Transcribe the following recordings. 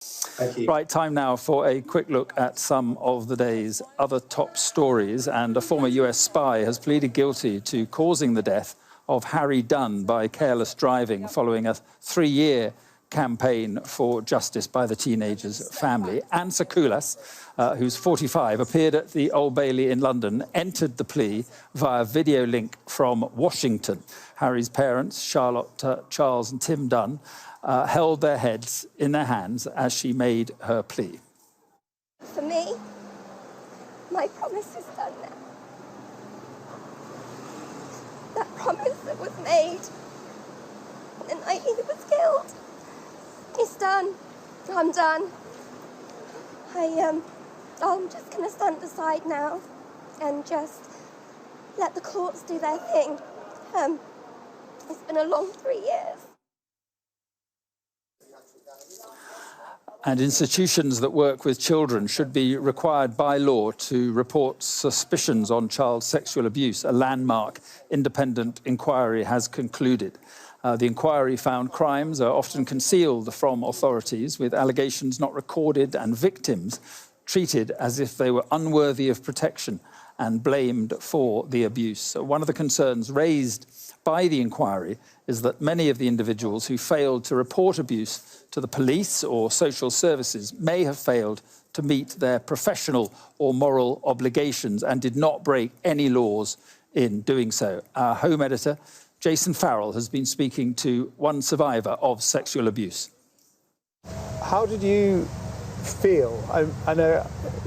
Thank you. Right, time now for a quick look at some of the day's other top stories. And a former US spy has pleaded guilty to causing the death of Harry Dunn by careless driving following a 3-year campaign for justice by the teenager's family. Anne Sakoulas, who's 45, appeared at the Old Bailey in London, entered the plea via video link from Washington. Harry's parents, Charlotte, Charles and Tim Dunn, held their heads in their hands as she made her plea. For me, my promise is done now. That promise that was made the night he was killed, it's done. I'm done. I'm just going to stand aside now and just let the courts do their thing. It's been a long 3 years. And institutions that work with children should be required by law to report suspicions on child sexual abuse. A landmark independent inquiry has concluded. The inquiry found crimes are often concealed from authorities, with allegations not recorded and victims treated as if they were unworthy of protection and blamed for the abuse. So one of the concerns raised by the inquiry is that many of the individuals who failed to report abuse to the police or social services may have failed to meet their professional or moral obligations and did not break any laws in doing so. Our Home Editor, Jason Farrell, has been speaking to one survivor of sexual abuse. How did you feel? I know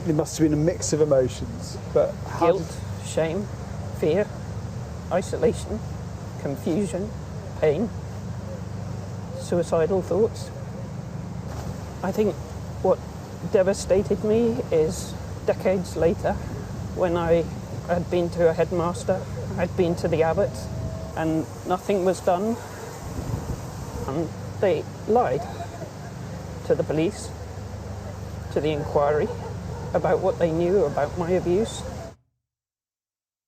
it must have been a mix of emotions, but guilt, shame, fear, isolation, confusion, pain, suicidal thoughts. I think what devastated me is decades later, when I had been to a headmaster, I'd been to the abbot, and nothing was done. And they lied to the police, to the inquiry, about what they knew about my abuse.